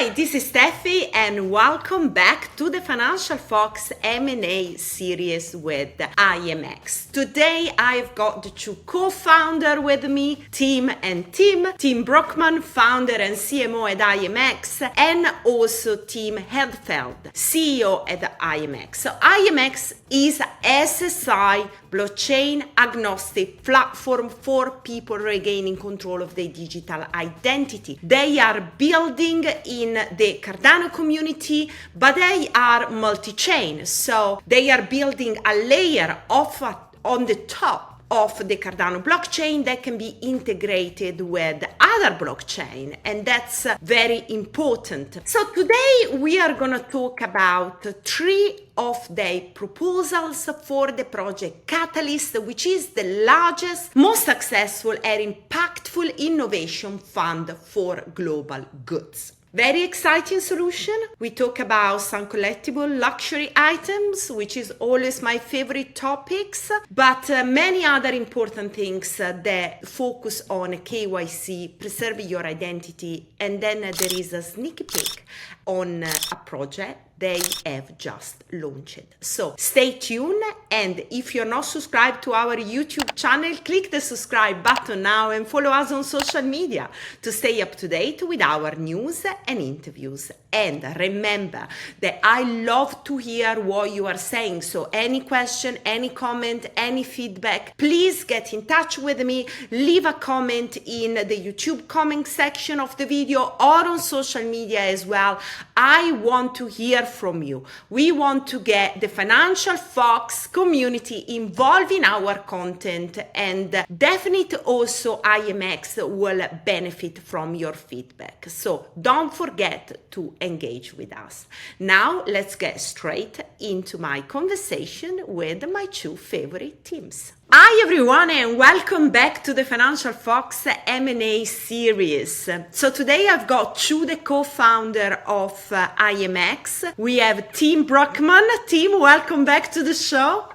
Hi, this is Steffi and welcome back to the FinancialFox M&A series with IAMX. Today I've got the two co-founders with me, Tim and Tim. Tim Bruckmann, founder and CMO at IAMX, and also Tim Heidfeld, CEO at IAMX. So IAMX is a SSI blockchain agnostic platform for people regaining control of their digital identity. They are building in the Cardano community, but they are multi-chain. So they are building a layer on the top of the Cardano blockchain that can be integrated with other blockchain, and that's very important. So today we are going to talk about three of their proposals for the project Catalyst, which is the largest, most successful and impactful innovation fund for global goods. Very exciting solution. We talk about some collectible luxury items, which is always my favorite topics, but many other important things that focus on KYC, preserving your identity, and then there is a sneak peek on a project they have just launched. So stay tuned, and if you're not subscribed to our YouTube channel, click the subscribe button now and follow us on social media to stay up to date with our news and interviews. And remember that I love to hear what you are saying. So any question, any comment, any feedback, please get in touch with me. Leave a comment in the YouTube comment section of the video or on social media as well. I want to hear from you. We want to get the FinancialFox community involved in our content, and definitely also IAMX will benefit from your feedback. So don't forget to engage with us. Now let's get straight into my conversation with my two favorite teams. Hi everyone, and welcome back to the FinancialFox M&A series. So today I've got two the co-founder of IAMX. We have Tim Bruckmann. Tim, welcome back to the show.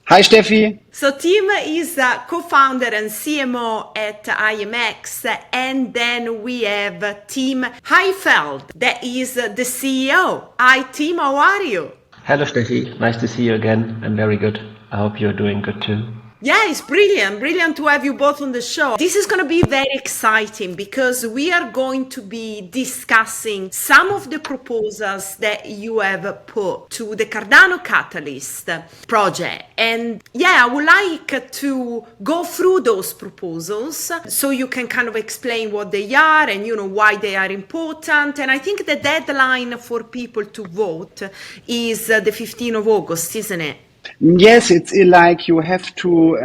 Hi Steffi. So Tim is a co-founder and CMO at IAMX, and then we have Tim Heidfeld, that is the CEO. Hi Tim, how are you? Hello Steffi, nice to see you again. I'm very good. I hope you're doing good too. Yeah, it's brilliant to have you both on the show. This is going to be very exciting because we are going to be discussing some of the proposals that you have put to the Cardano Catalyst project. And yeah, I would like to go through those proposals so you can kind of explain what they are and, you know, why they are important. And I think the deadline for people to vote is the 15th of August, isn't it? Yes, it's like you have to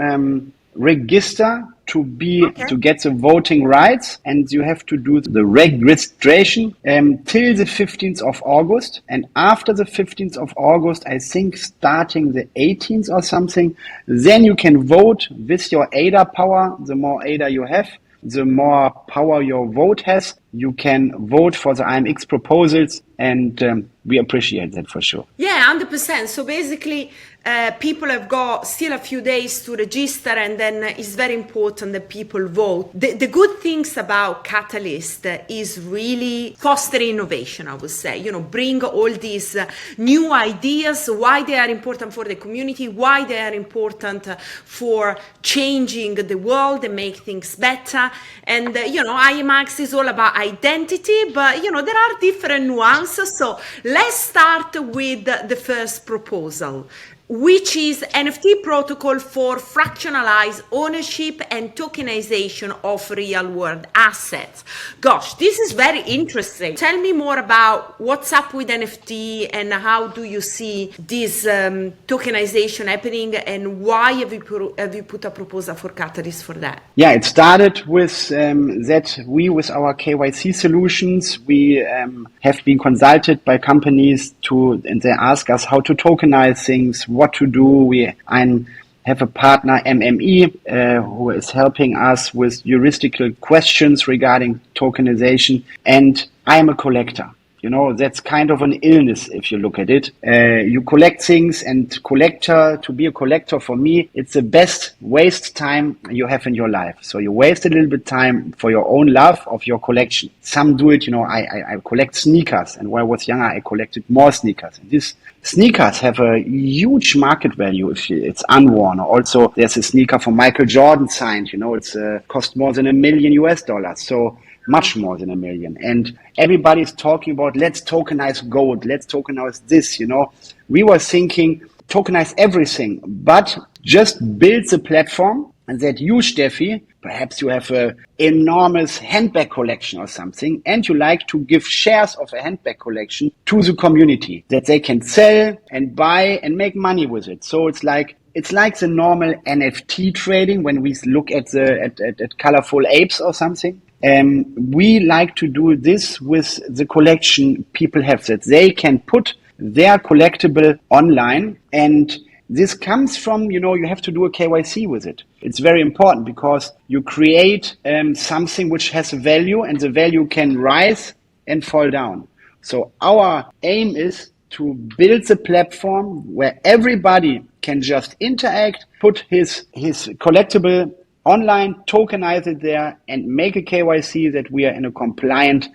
register to get the voting rights, and you have to do the registration till the 15th of August. And after the 15th of August, I think starting the 18th or something, then you can vote with your ADA power. The more ADA you have, the more power your vote has. You can vote for the IAMX proposals, and we appreciate that for sure. Yeah, 100%. So basically, people have got still a few days to register, and then it's very important that people vote. The good things about Catalyst is really foster innovation, I would say. You know, bring all these new ideas, why they are important for the community, why they are important for changing the world and make things better. And, you know, IAMX is all about identity, but, you know, there are different nuances. So let's start with the first proposal, which is NFT-Protocol for fractionalized ownership and tokenization of real-world assets. Gosh, this is very interesting. Tell me more about what's up with NFT and how do you see this tokenization happening, and why have you put a proposal for Catalyst for that? Yeah, it started with that we, with our KYC solutions, we have been consulted by companies and they ask us how to tokenize things, what to do. I have a partner, MME, who is helping us with juridical questions regarding tokenization, and I am a collector. That's kind of an illness if you look at it. You collect things, and to be a collector, for me, it's the best waste time you have in your life. So you waste a little bit time for your own love of your collection. Some do it, I collect sneakers, and when I was younger, I collected more sneakers. And these sneakers have a huge market value if it's unworn. Also, there's a sneaker from Michael Jordan signed, it's cost more than $1 million. So much more than $1 million. And everybody's talking about, let's tokenize gold, let's tokenize this, We were thinking, tokenize everything, but just build the platform, and that you, Steffi, perhaps you have an enormous handbag collection or something, and you like to give shares of a handbag collection to the community that they can sell and buy and make money with it. So it's like the normal NFT trading when we look at at colorful apes or something. We like to do this with the collection people have, that they can put their collectible online, and this comes from, you have to do a KYC with it. It's very important because you create something which has a value, and the value can rise and fall down. So our aim is to build the platform where everybody can just interact, put his collectible online, tokenize it there, and make a KYC that we are in a compliant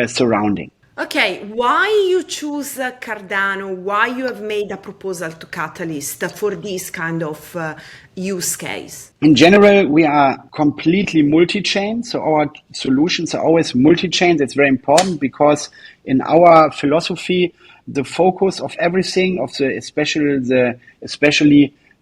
surrounding. Okay, why you choose Cardano? Why you have made a proposal to Catalyst for this kind of use case? In general, we are completely multi-chain, so our solutions are always multi-chain. That's very important because in our philosophy, the focus of everything, especially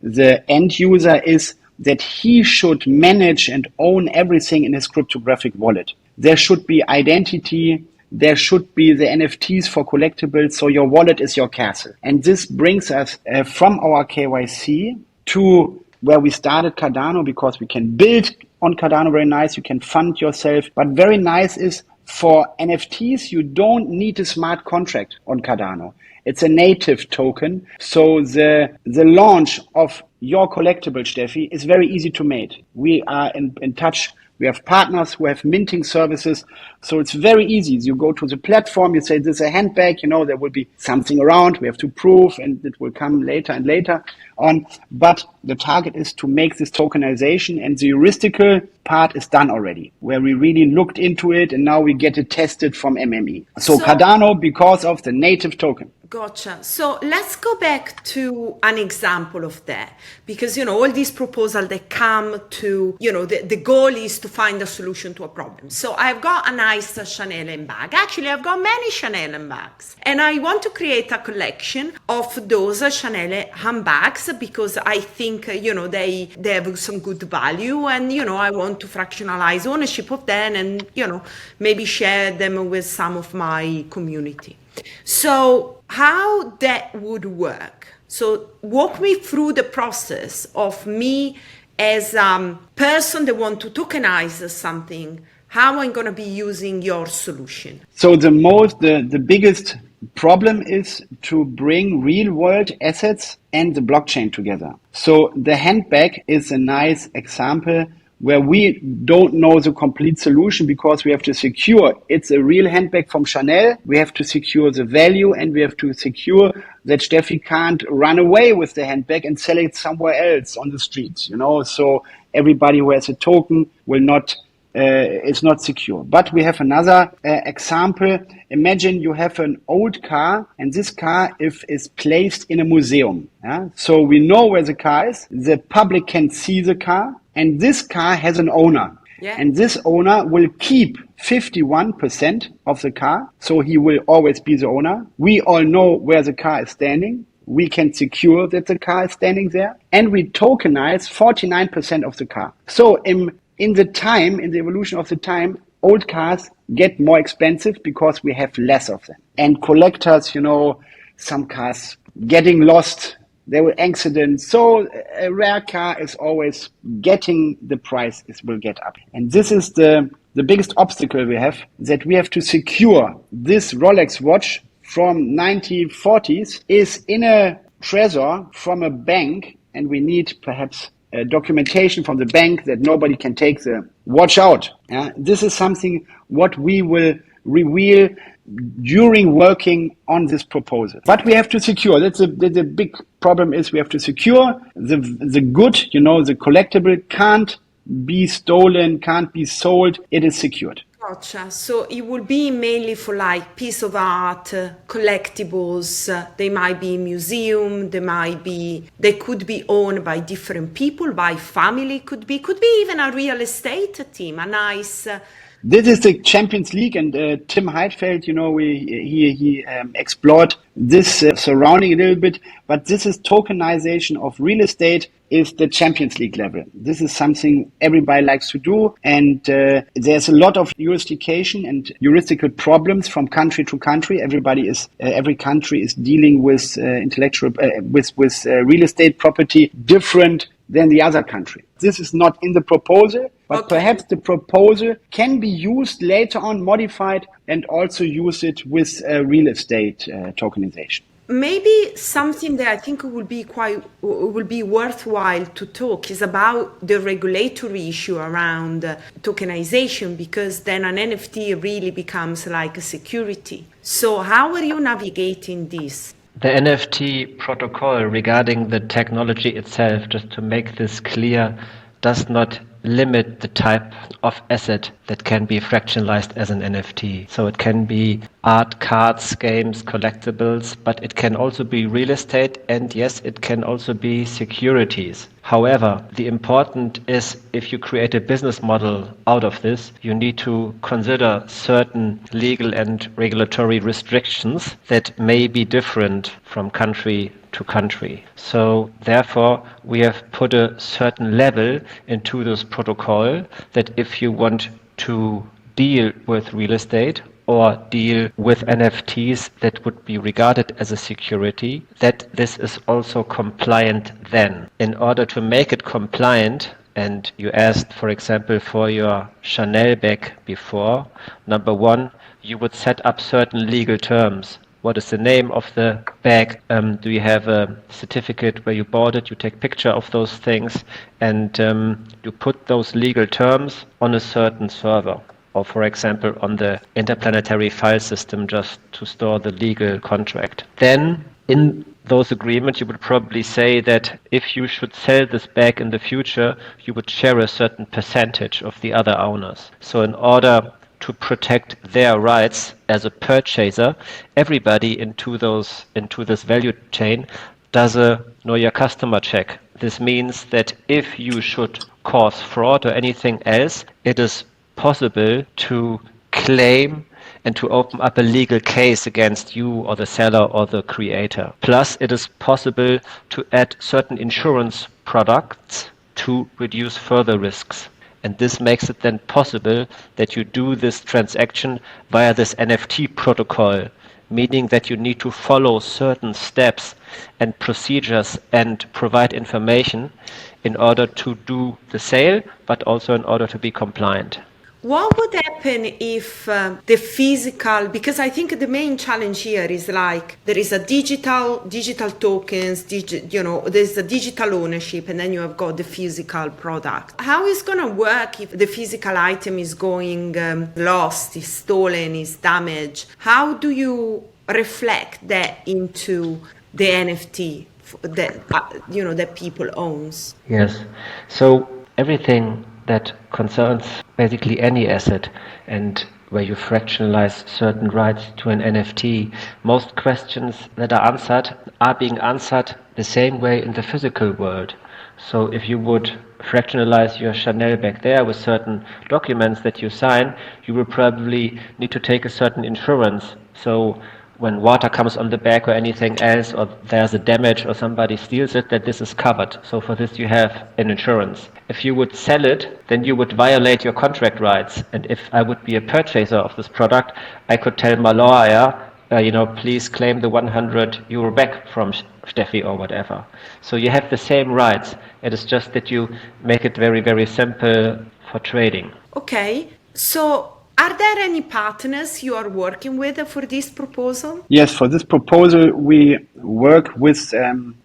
the end user, is that he should manage and own everything in his cryptographic wallet. There should be identity. There should be the NFTs for collectibles. So your wallet is your castle. And this brings us from our KYC to where we started Cardano, because we can build on Cardano very nice. You can fund yourself. But very nice is for NFTs, you don't need a smart contract on Cardano. It's a native token. So the launch of your collectible, Steffi, is very easy to make. We are in touch. We have partners who have minting services. So it's very easy. You go to the platform, you say, this is a handbag, there will be something around. We have to prove, and it will come later and later on. But the target is to make this tokenization, and the heuristical part is done already, where we really looked into it, and now we get it tested from MME. So Cardano, because of the native token. Gotcha. So let's go back to an example of that, because, all these proposals that come to, the goal is to find a solution to a problem. So I've got a nice Chanel handbag. Actually, I've got many Chanel handbags, and I want to create a collection of those Chanel handbags because I think, they have some good value, and, I want to fractionalize ownership of them and, maybe share them with some of my community. So how that would work? So walk me through the process of me as a person that want to tokenize something, how I'm going to be using your solution. So the biggest problem is to bring real world assets and the blockchain together. So the handbag is a nice example where we don't know the complete solution because we have to secure it's a real handbag from Chanel. We have to secure the value, and we have to secure that Steffi can't run away with the handbag and sell it somewhere else on the streets, So everybody who has a token will not, is not secure. But we have another example. Imagine you have an old car, and this car is placed in a museum. Yeah? So we know where the car is. The public can see the car. And this car has an owner. Yeah. And this owner will keep 51% of the car. So he will always be the owner. We all know where the car is standing. We can secure that the car is standing there. And we tokenize 49% of the car. So in the evolution of the time, old cars get more expensive because we have less of them. And collectors, some cars getting lost. There were accidents. So a rare car is always getting the price will get up. And this is the biggest obstacle we have, that we have to secure this Rolex watch from 1940s is in a treasure from a bank, and we need perhaps documentation from the bank that nobody can take the watch out. This is something what we will reveal during working on this proposal. But we have to secure. That's the big problem is we have to secure the good, the collectible can't be stolen, can't be sold. It is secured. Gotcha. So it will be mainly for like piece of art, collectibles. They might be museum. They could be owned by different people, by family. Could be even a real estate team. A nice. This is the Champions League, and Tim Heidfeld, he explored this surrounding a little bit. But this is tokenization of real estate is the Champions League level. This is something everybody likes to do, and there's a lot of jurisdiction and juridical problems from country to country. Every country is dealing with with real estate property different than the other country. This is not in the proposal, but perhaps the proposal can be used later on, modified, and also use it with real estate tokenization. Maybe something that I think will be worthwhile to talk is about the regulatory issue around tokenization, because then an NFT really becomes like a security. So how are you navigating this? The NFT-Protocol regarding the technology itself, just to make this clear, does not limit the type of asset that can be fractionalized as an NFT. So it can be art, cards, games, collectibles, but it can also be real estate, and yes, it can also be securities. However, the important is if you create a business model out of this, you need to consider certain legal and regulatory restrictions that may be different from country to country. So therefore, we have put a certain level into this protocol that if you want to deal with real estate or deal with NFTs that would be regarded as a security, that this is also compliant then. In order to make it compliant, and you asked, for example, for your Chanel bag before, number one, you would set up certain legal terms. What is the name of the bag? Do you have a certificate where you bought it? You take picture of those things, and you put those legal terms on a certain server, or for example on the interplanetary file system, just to store the legal contract. Then in those agreements you would probably say that if you should sell this bag in the future, you would share a certain percentage of the other owners. So in order to protect their rights as a purchaser, everybody into this value chain does a know your customer check. This means that if you should cause fraud or anything else, it is possible to claim and to open up a legal case against you or the seller or the creator. Plus, it is possible to add certain insurance products to reduce further risks. And this makes it then possible that you do this transaction via this NFT protocol, meaning that you need to follow certain steps and procedures and provide information in order to do the sale, but also in order to be compliant. What would happen if the physical, because I think the main challenge here is like there is a digital tokens, there's a digital ownership, and then you have got the physical product. How is going to work if the physical item is going lost, is stolen, is damaged? How do you reflect that into the NFT that people owns? Yes. So everything that concerns basically any asset and where you fractionalize certain rights to an NFT, most questions that are being answered the same way in the physical world. So if you would fractionalize your Chanel bag there with certain documents that you sign, you will probably need to take a certain insurance. So when water comes on the bag or anything else, or there's a damage or somebody steals it, that this is covered. So for this you have an insurance. If you would sell it, then you would violate your contract rights. And if I would be a purchaser of this product, I could tell my lawyer, please claim the 100 euro back from Steffi or whatever. So you have the same rights. It is just that you make it very, very simple for trading. Okay. So are there any partners you are working with for this proposal? Yes, for this proposal, we work with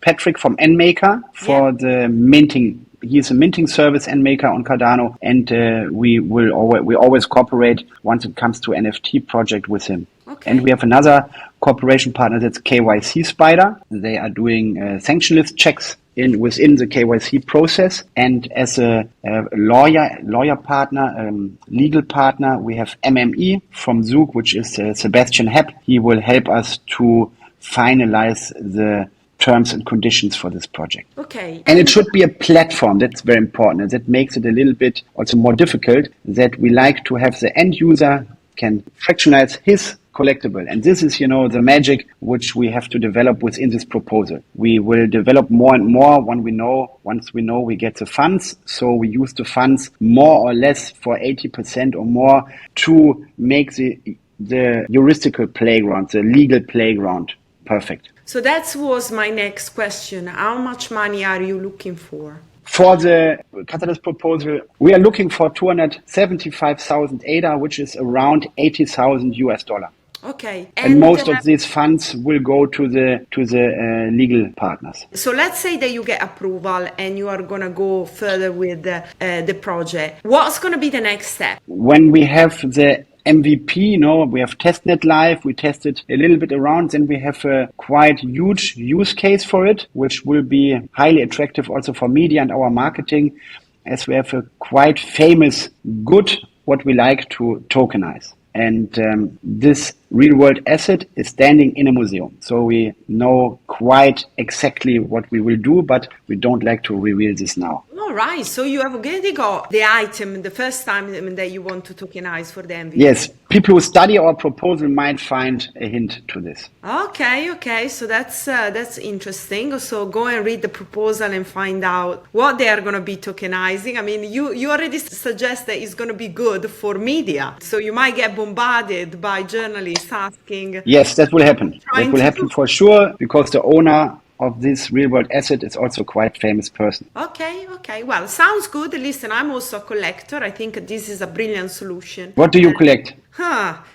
Patrick from NMaker for the minting. He's a minting service NMaker on Cardano, and we always cooperate once it comes to NFT project with him. Okay. And we have another cooperation partner, that's KYC Spider. They are doing sanction list checks within the KYC process. And as a lawyer partner, legal partner, we have MME from Zug, which is Sebastian Hepp. He will help us to finalize the terms and conditions for this project. Okay. And it should be a platform. That's very important. And that makes it a little bit also more difficult, that we like to have the end user can fractionalize his collectible. And this is, the magic which we have to develop within this proposal. We will develop more and more once we know we get the funds. So we use the funds more or less for 80% or more to make the heuristical playground, the legal playground, perfect. So that was my next question. How much money are you looking for? For the Catalyst proposal, we are looking for 275,000 ADA, which is around $80,000. Okay. And most of these funds will go to the legal partners. So let's say that you get approval and you are going to go further with the project. What's going to be the next step? When we have the MVP, we have testnet live, we tested a little bit around, then we have a quite huge use case for it, which will be highly attractive also for media and our marketing, as we have a quite famous good, what we like to tokenize. And this real-world asset is standing in a museum. So we know quite exactly what we will do, but we don't like to reveal this now. All right. So you have already got the item the first time that you want to tokenize for the MVP. Yes. People who study our proposal might find a hint to this. Okay. So that's interesting. So go and read the proposal and find out what they are going to be tokenizing. I mean, you already suggest that it's going to be good for media. So you might get bombarded by journalists asking. Yes, that will happen. That will happen for sure, because the owner of this real-world asset is also quite famous person. Okay. Well, sounds good. Listen, I'm also a collector. I think this is a brilliant solution. What do you collect?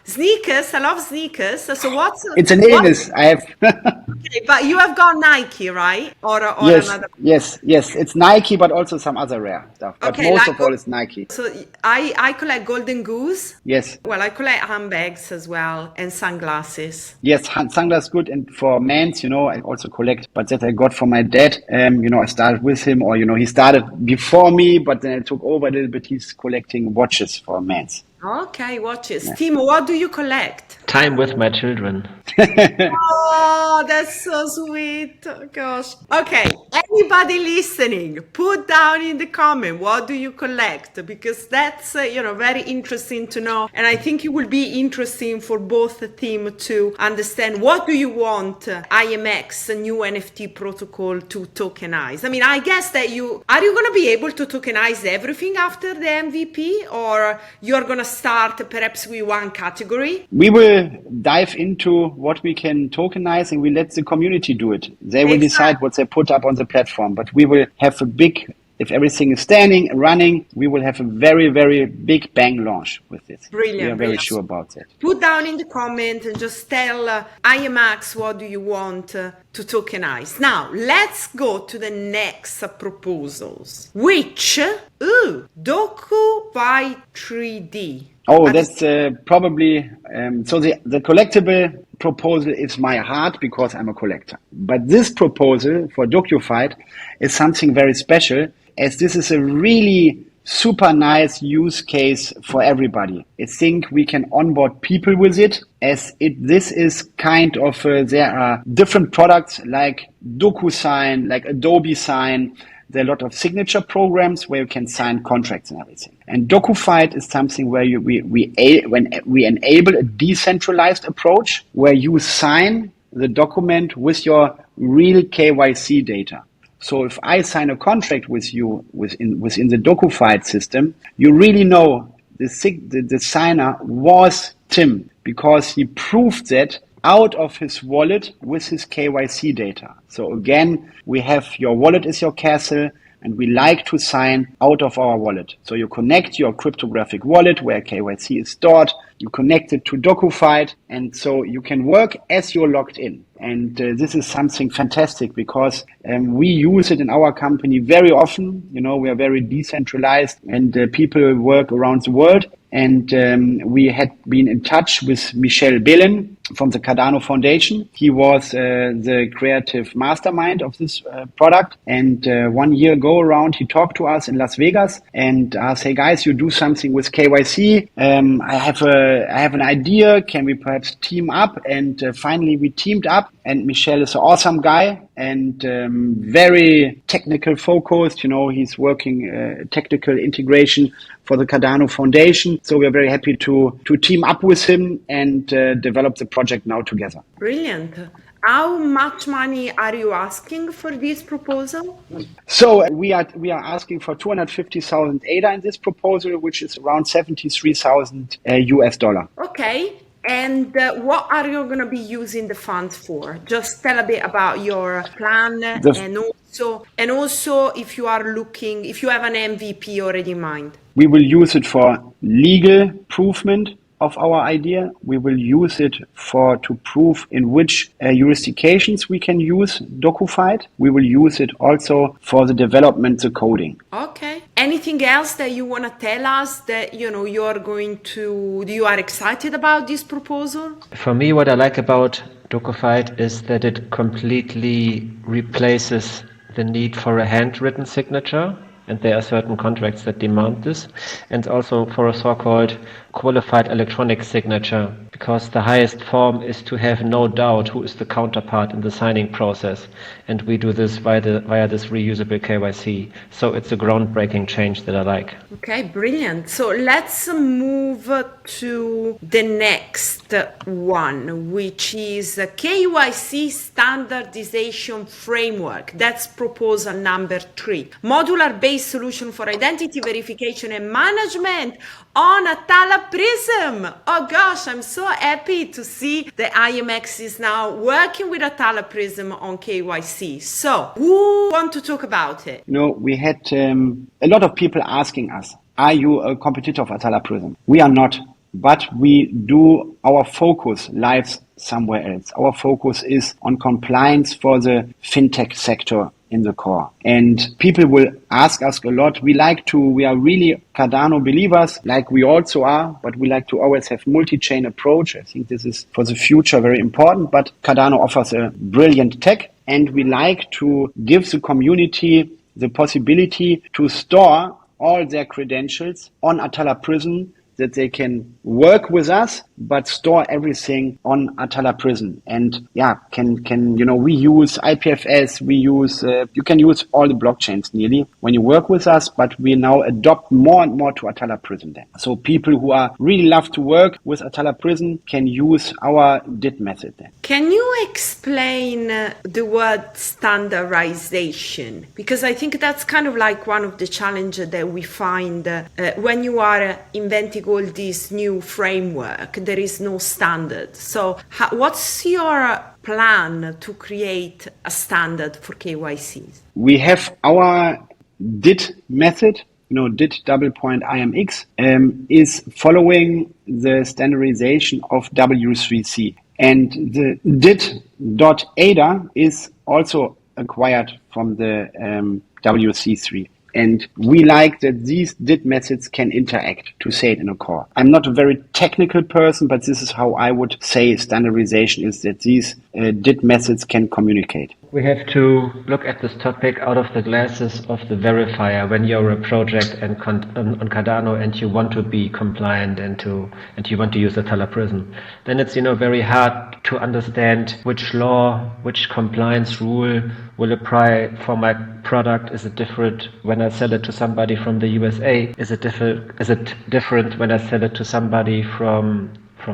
Sneakers. I love sneakers. So what's... It's an illness. I have... Okay, but you have got Nike, right? Or yes, another... Yes. It's Nike, but also some other rare stuff. But okay, most of all, it's Nike. So I collect Golden Goose. Yes. Well, I collect handbags as well and sunglasses. Yes, sunglasses good. And for men's, I also collect, but that I got from my dad. I started with him, or, he started before me, but then I took over a little bit. He's collecting watches for men's. Okay, watches. Yeah. Timo, what do you collect? Time with my children. Oh, that's so sweet. Oh, gosh. Okay, anybody listening, put down in the comment, what do you collect? Because that's, very interesting to know. And I think it will be interesting for both the team to understand, what do you want IAMX, a new NFT protocol, to tokenize? I mean, I guess that are you going to be able to tokenize everything after the MVP, or you're going to start perhaps with one category? We will dive into what we can tokenize, and we let the community do it. They will decide what they put up on the platform, but we will have if everything is standing and running, we will have a very, very big bang launch with this. Brilliant. We are very sure about that. Put down in the comment and just tell IAMX what do you want to tokenize. Now, let's go to the next proposals, which, Doku by 3D. Oh, that's probably, so the collectible proposal is my heart, because I'm a collector. But this proposal for DocuFight is something very special, as this is a really super nice use case for everybody. I think we can onboard people with it, as this is kind of, there are different products like DocuSign, like Adobe Sign. There are a lot of signature programs where you can sign contracts and everything. And DocuFight is something where we enable a decentralized approach, where you sign the document with your real KYC data. So if I sign a contract with you within the DocuFight system, you really know the signer was Tim, because he proved that out of his wallet with his KYC data. So again, we have your wallet is your castle, and we like to sign out of our wallet. So you connect your cryptographic wallet where KYC is stored, you connect it to DocuFight, and so you can work as you're logged in. And this is something fantastic because we use it in our company very often. You know, we are very decentralized and people work around the world. And we had been in touch with Michel Belen from the Cardano Foundation. He was the creative mastermind of this product. And 1 year ago around, he talked to us in Las Vegas and asked, "Hey guys, you do something with KYC. I have an idea. Can we perhaps team up?" And finally, we teamed up. And Michel is an awesome guy and very technical focused. You know, he's working technical integration for the Cardano Foundation. So we're very happy to team up with him and develop the project now together. Brilliant. How much money are you asking for this proposal? So we are asking for 250,000 ADA in this proposal, which is around 73,000 US dollar. Okay. And what are you going to be using the funds for? Just tell a bit about your plan and also if you have an MVP already in mind. We will use it for legal proofment of our idea. We will use it to prove in which jurisdictions we can use DocuFight. We will use it also for the development, the coding. Okay. Anything else that you want to tell us that you are excited about this proposal? For me, what I like about DocuFight is that it completely replaces the need for a handwritten signature. And there are certain contracts that demand this, and also for a so-called qualified electronic signature, because the highest form is to have no doubt who is the counterpart in the signing process, and we do this via this reusable KYC. So it's a groundbreaking change that I like. Okay, brilliant. So let's move to the next one, which is KYC Standardization Framework. That's proposal number 3. Modular-Based Solution for Identity Verification and Management on Atala PRISM. Oh gosh, I'm so happy to see the IAMX is now working with Atala PRISM on KYC. So, who want to talk about it? You know, we had a lot of people asking us, "Are you a competitor of Atala PRISM?" We are not, but we do our focus lies somewhere else. Our focus is on compliance for the fintech sector in the core. And people will ask us a lot. We are really Cardano believers, like we also are, but we like to always have multi-chain approach. I think this is for the future very important, but Cardano offers a brilliant tech, and we like to give the community the possibility to store all their credentials on Atala PRISM, that they can work with us, but store everything on Atala PRISM. And we use IPFS, you can use all the blockchains nearly when you work with us, but we now adopt more and more to Atala PRISM then. So people who are really love to work with Atala PRISM can use our DIT method then. Can you explain the word standardization? Because I think that's kind of like one of the challenges that we find when you are inventing all this new framework. There is no standard. So what's your plan to create a standard for KYCs? We have our DIT method. DIT IAMX is following the standardization of W3C. And the DIT.ADA is also acquired from the WC3. And we like that these DIT methods can interact, to say it in a core. I'm not a very technical person, but this is how I would say standardization is, that these DIT methods can communicate. We have to look at this topic out of the glasses of the verifier when you're a project on Cardano and you want to be compliant and you want to use Atala PRISM. Then it's very hard to understand which law, which compliance rule will apply for my product. Is it different when I sell it to somebody from the USA? Is it different when I sell it to somebody from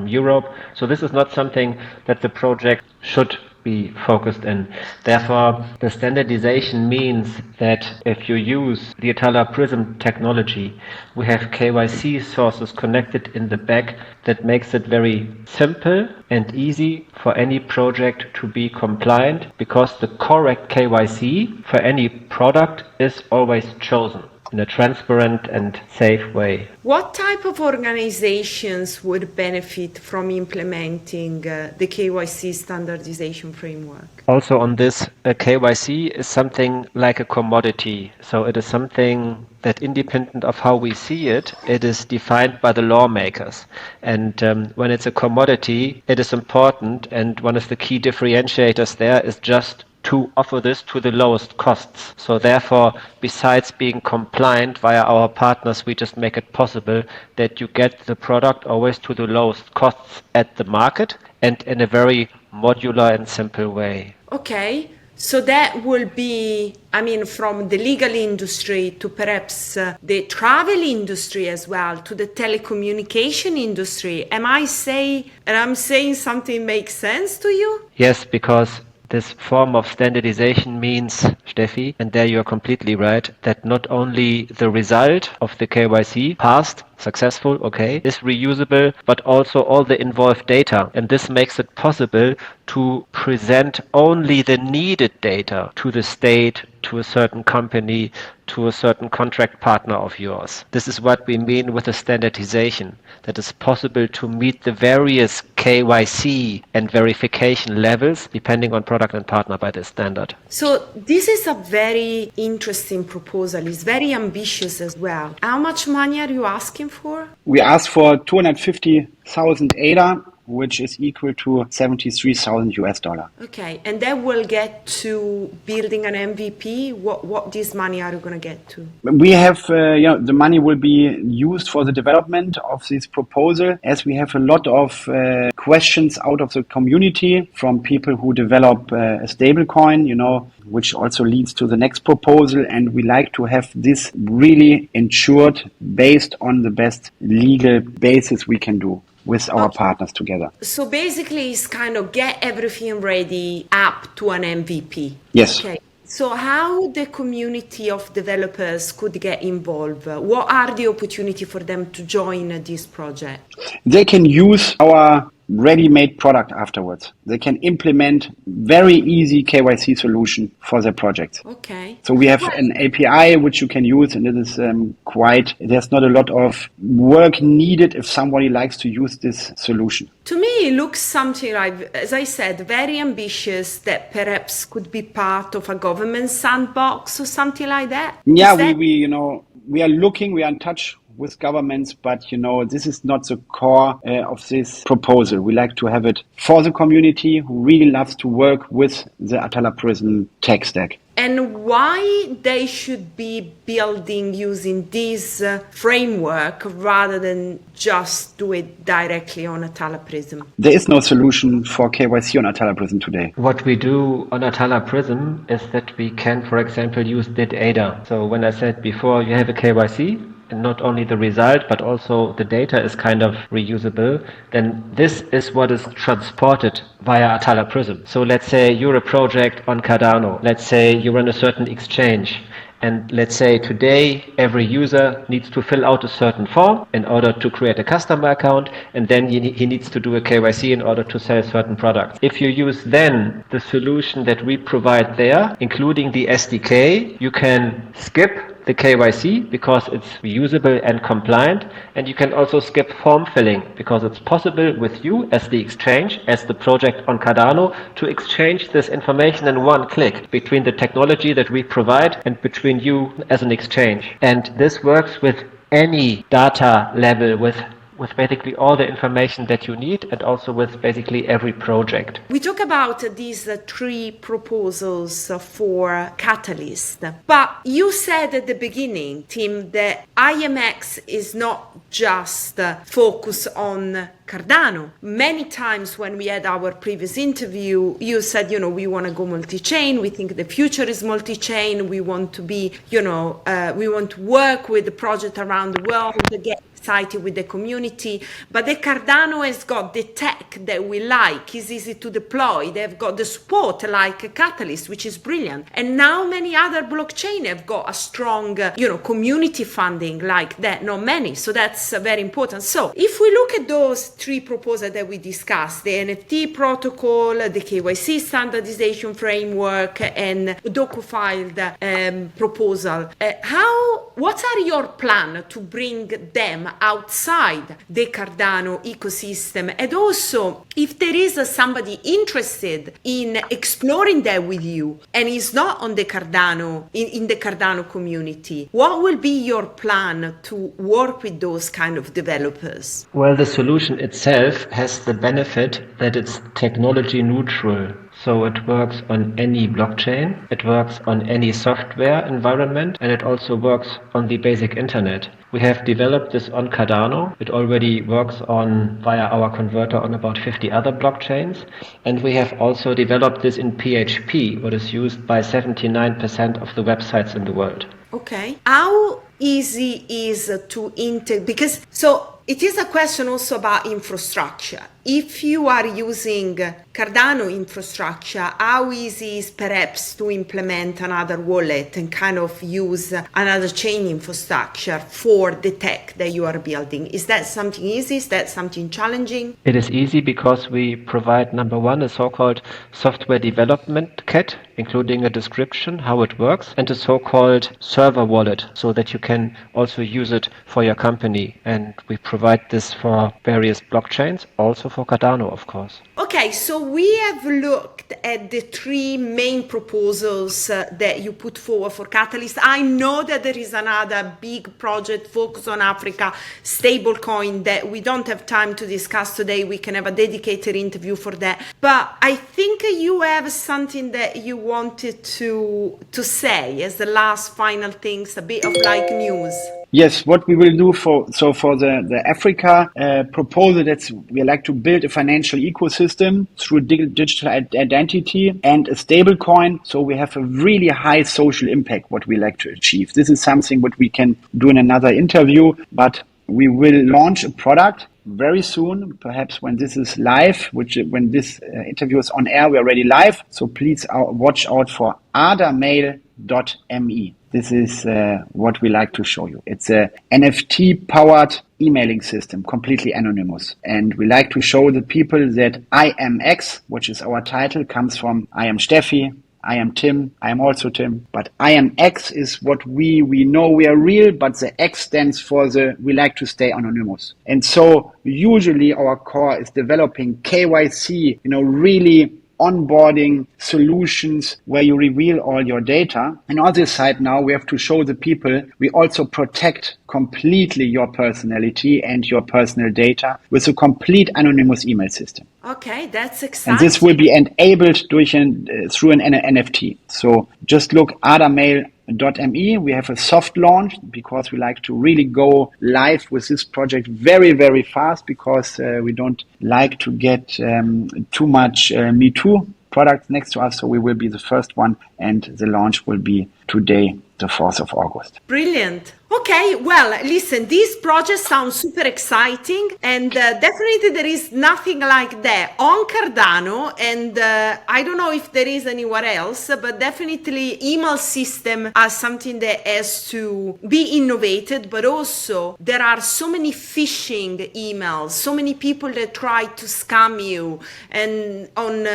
Europe? So this is not something that the project should be focused in. Therefore, the standardization means that if you use the Atala PRISM technology, we have KYC sources connected in the back that makes it very simple and easy for any project to be compliant, because the correct KYC for any product is always chosen. in a transparent and safe way. What type of organizations would benefit from implementing the KYC Standardization Framework? Also on this, KYC is something like a commodity. So it is something that, independent of how we see it, it is defined by the lawmakers. And when it's a commodity, it is important. And one of the key differentiators there is just to offer this to the lowest costs. So therefore, besides being compliant via our partners, we just make it possible that you get the product always to the lowest costs at the market and in a very modular and simple way. Okay, so that will be, I mean, from the legal industry to perhaps the travel industry as well, to the telecommunication industry. I'm saying something makes sense to you? Yes, because this form of standardization means, Steffi, and there you are completely right, that not only the result of the KYC passed, successful, okay, is reusable, but also all the involved data. And this makes it possible to present only the needed data to the state, to a certain company, to a certain contract partner of yours. This is what we mean with the standardization, that it's possible to meet the various KYC and verification levels depending on product and partner by this standard. So this is a very interesting proposal. It's very ambitious as well. How much money are you asking for? We asked for 250,000 ADA, which is equal to 73,000 US dollar. Okay, and that will get to building an MVP. What this money are you going to get to? We have, the money will be used for the development of this proposal, as we have a lot of questions out of the community from people who develop a stablecoin, which also leads to the next proposal. And we like to have this really ensured based on the best legal basis we can do with our partners together. So basically it's kind of get everything ready up to an MVP. Yes. Okay. So how the community of developers could get involved? What are the opportunities for them to join this project? They can use our ready-made product afterwards. They can implement very easy KYC solution for their projects. Okay. So we have an API which you can use, and it is there's not a lot of work needed if somebody likes to use this solution. To me, it looks something like, as I said, very ambitious, that perhaps could be part of a government sandbox or something like that. Yeah, we are in touch with governments, but this is not the core of this proposal. We like to have it for the community who really loves to work with the Atala PRISM tech stack. And why they should be building using this framework rather than just do it directly on Atala PRISM? There is no solution for KYC on Atala PRISM today. What we do on Atala PRISM is that we can, for example, use DID ADA. So when I said before, you have a KYC, and not only the result, but also the data is kind of reusable, then this is what is transported via Atala PRISM. So let's say you're a project on Cardano. Let's say you run a certain exchange. And let's say today every user needs to fill out a certain form in order to create a customer account, and then he needs to do a KYC in order to sell certain products. If you use then the solution that we provide there, including the SDK, you can skip the KYC because it's reusable and compliant, and you can also skip form filling because it's possible with you as the exchange, as the project on Cardano, to exchange this information in one click between the technology that we provide and between you as an exchange. And this works with any data level, with basically all the information that you need, and also with basically every project. We talk about these three proposals for Catalyst, but you said at the beginning, Tim, that IAMX is not just focused on Cardano. Many times when we had our previous interview, you said, we want to go multi-chain. We think the future is multi-chain. We want to be, we want to work with the project around the world to get excited with the community, but the Cardano has got the tech that we like, is easy to deploy. They've got the support like Catalyst, which is brilliant. And now many other blockchain have got a strong, community funding like that, not many. So that's very important. So if we look at those three proposals that we discussed, the NFT-Protocol, the KYC Standardization Framework, and Decoded proposal, what are your plans to bring them outside the Cardano ecosystem? And also, if there is somebody interested in exploring that with you and is not on the Cardano, in the Cardano community, what will be your plan to work with those kind of developers? Well, the solution itself has the benefit that it's technology neutral. So it works on any blockchain, it works on any software environment, and it also works on the basic internet. We have developed this on Cardano. It already works via our converter on about 50 other blockchains. And we have also developed this in PHP, what is used by 79% of the websites in the world. Okay. How easy is to integrate? Because it is a question also about infrastructure. If you are using Cardano infrastructure, how easy is perhaps to implement another wallet and kind of use another chain infrastructure for the tech that you are building? Is that something easy? Is that something challenging? It is easy because we provide, number one, a so-called software development kit, including a description, how it works, and a so-called server wallet, so that you can also use it for your company. And we provide this for various blockchains, also for Cardano, of course. Okay, so we have looked at the three main proposals that you put forward for Catalyst. I know that there is another big project focused on Africa, stablecoin, that we don't have time to discuss today. We can have a dedicated interview for that. But I think you have something that you wanted to say as the last final things, a bit of like news. Yes, what we will do for the Africa proposal, that's we like to build a financial ecosystem through digital identity and a stable coin. So we have a really high social impact, what we like to achieve. This is something what we can do in another interview, but we will launch a product very soon, perhaps when this is live, when this interview is on air, we're already live. So please watch out for adamail.me. This is what we like to show you. It's a NFT-powered emailing system, completely anonymous. And we like to show the people that IAMX, which is our title, comes from I am Steffi, I am Tim, I am also Tim. But IAMX is what we know we are real, but the X stands for we like to stay anonymous. And so usually our core is developing KYC, really onboarding solutions where you reveal all your data. And on this side now, we have to show the people we also protect completely your personality and your personal data with a complete anonymous email system. Okay, that's exciting. And this will be enabled through an NFT. So just look adamail.me. We have a soft launch because we like to really go live with this project very, very fast, because we don't like to get too much Me Too products next to us. So we will be the first one, and the launch will be today, the 4th of August. Brilliant. Okay, well, listen, this project sounds super exciting, and definitely there is nothing like that on Cardano, and I don't know if there is anywhere else, but definitely email system are something that has to be innovated, but also there are so many phishing emails, so many people that try to scam you and on,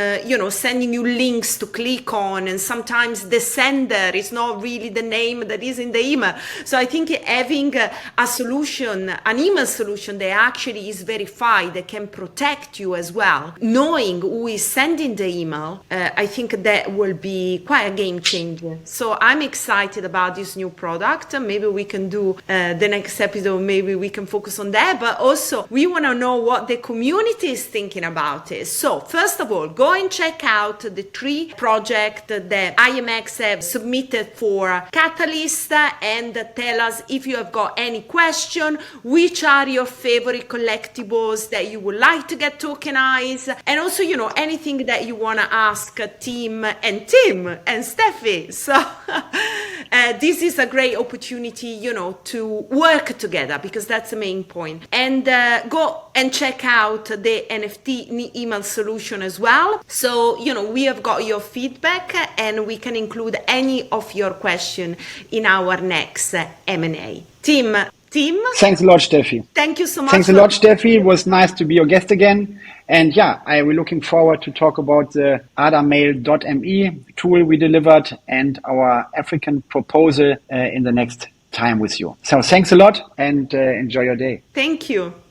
sending you links to click on, and sometimes the sender is not really the name that is in the email. So I think having a solution, an email solution that actually is verified, that can protect you as well, knowing who is sending the email, I think that will be quite a game changer. So I'm excited about this new product. Maybe we can do the next episode, maybe we can focus on that, but also we want to know what the community is thinking about it. So first of all, go and check out the 3 projects that IAMX have submitted for Catalyst, and tell us if you have got any question, which are your favorite collectibles that you would like to get tokenized, and also, anything that you want to ask Tim and Steffi. So this is a great opportunity, to work together, because that's the main point. And go and check out the NFT email solution as well. So, we have got your feedback and we can include any of your questions in our next M&A. Tim. Thanks a lot, Steffi. Thank you so much. Thanks a lot, Steffi. It was nice to be your guest again. And yeah, I will looking forward to talk about the adamail.me tool we delivered and our African proposal in the next time with you. So thanks a lot and enjoy your day. Thank you.